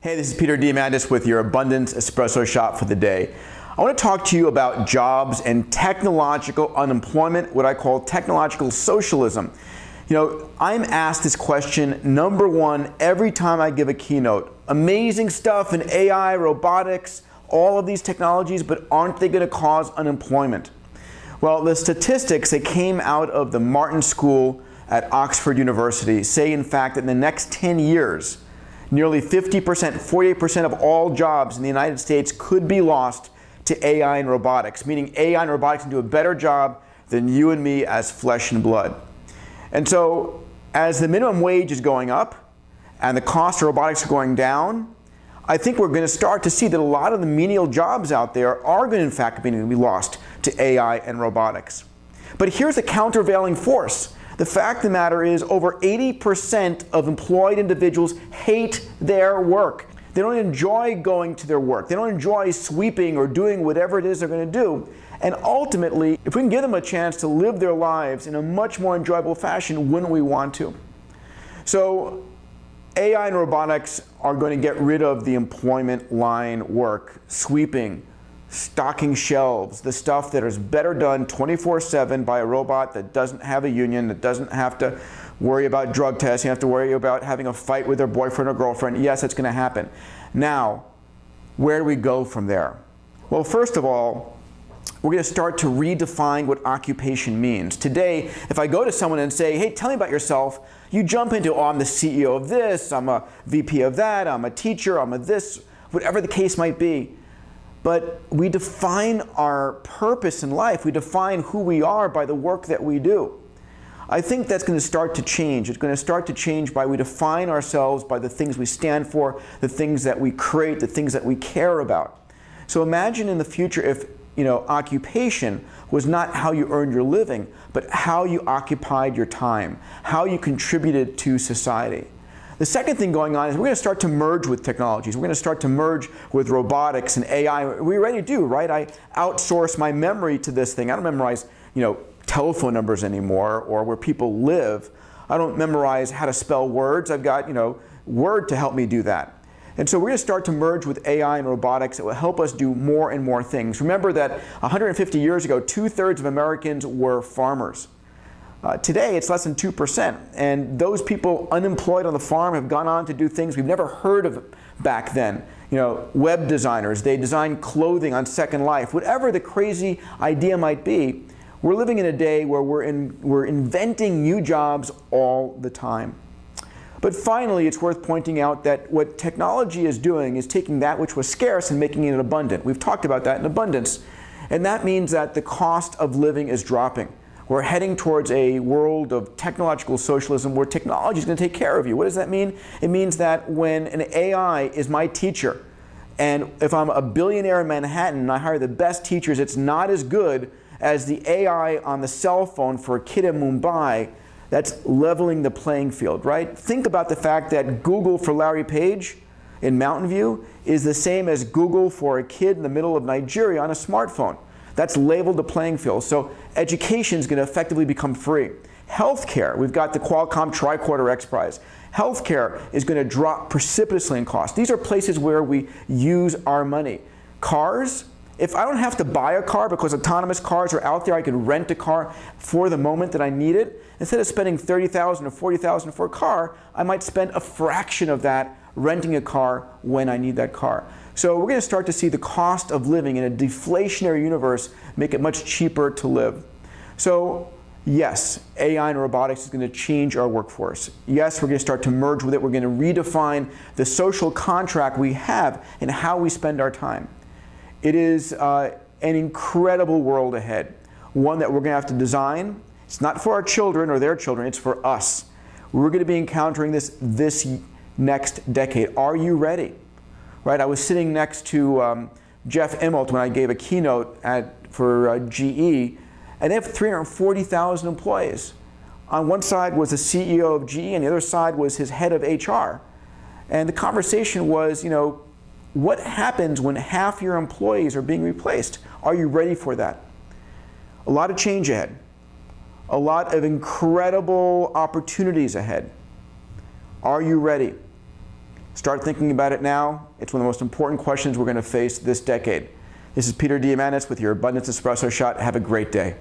Hey, this is Peter Diamandis with your Abundance Espresso Shot for the day. I want to talk to you about jobs and technological unemployment, what I call technological socialism. You know, I'm asked this question number one every time I give a keynote. Amazing stuff in AI, robotics, all of these technologies, but aren't they going to cause unemployment? Well, the statistics that came out of the Martin School at Oxford University say, in fact, that in the next 10 years, nearly 50%, 48% of all jobs in the United States could be lost to AI and robotics, meaning AI and robotics can do a better job than you and me as flesh and blood. And so, as the minimum wage is going up and the cost of robotics are going down, I think we're going to start to see that a lot of the menial jobs out there are going to, in fact, be lost to AI and robotics. But here's a countervailing force. The fact of the matter is over 80% of employed individuals hate their work. They don't enjoy going to their work. They don't enjoy sweeping or doing whatever it is they're going to do. And ultimately, if we can give them a chance to live their lives in a much more enjoyable fashion, wouldn't we want to? So AI and robotics are going to get rid of the employment line work, sweeping, stocking shelves, the stuff that is better done 24/7 by a robot that doesn't have a union, that doesn't have to worry about drug tests, you have to worry about having a fight with their boyfriend or girlfriend. Yes, it's going to happen. Now, where do we go from there? Well, first of all, we're going to start to redefine what occupation means. Today, if I go to someone and say, hey, tell me about yourself, you jump into, oh, I'm the CEO of this, I'm a VP of that, I'm a teacher, I'm a this, whatever the case might be. But we define our purpose in life, we define who we are by the work that we do. I think that's going to start to change. It's going to start to change by we define ourselves by the things we stand for, the things that we create, the things that we care about. So imagine in the future if, occupation was not how you earned your living, but how you occupied your time, how you contributed to society. The second thing going on is we're going to start to merge with technologies. We're going to start to merge with robotics and AI. We already do, right? I outsource my memory to this thing. I don't memorize, telephone numbers anymore or where people live. I don't memorize how to spell words. I've got, Word to help me do that. And so we're going to start to merge with AI and robotics that will help us do more and more things. Remember that 150 years ago, 2/3 of Americans were farmers. Today, it's less than 2%, and those people unemployed on the farm have gone on to do things we've never heard of back then. Web designers, they design clothing on Second Life. Whatever the crazy idea might be, we're living in a day where we're inventing new jobs all the time. But finally, it's worth pointing out that what technology is doing is taking that which was scarce and making it abundant. We've talked about that in abundance, and that means that the cost of living is dropping. We're heading towards a world of technological socialism where technology is going to take care of you. What does that mean? It means that when an AI is my teacher, and if I'm a billionaire in Manhattan and I hire the best teachers, it's not as good as the AI on the cell phone for a kid in Mumbai. That's leveling the playing field, right? Think about the fact that Google for Larry Page in Mountain View is the same as Google for a kid in the middle of Nigeria on a smartphone. That's leveled the playing field. So education is going to effectively become free. Healthcare, we've got the Qualcomm Tricorder X Prize. Healthcare is going to drop precipitously in cost. These are places where we use our money. Cars, if I don't have to buy a car because autonomous cars are out there, I can rent a car for the moment that I need it. Instead of spending $30,000 or $40,000 for a car, I might spend a fraction of that renting a car when I need that car. So we're going to start to see the cost of living in a deflationary universe make it much cheaper to live. So yes, AI and robotics is going to change our workforce. Yes, we're going to start to merge with it. We're going to redefine the social contract we have and how we spend our time. It is an incredible world ahead, one that we're going to have to design. It's not for our children or their children, it's for us. We're going to be encountering this next decade. Are you ready? Right, I was sitting next to Jeff Immelt when I gave a keynote for GE, and they have 340,000 employees. On one side was the CEO of GE, and the other side was his head of HR. And the conversation was, what happens when half your employees are being replaced? Are you ready for that? A lot of change ahead. A lot of incredible opportunities ahead. Are you ready? Start thinking about it now. It's one of the most important questions we're going to face this decade. This is Diamandis with your Abundance Espresso Shot. Have a great day.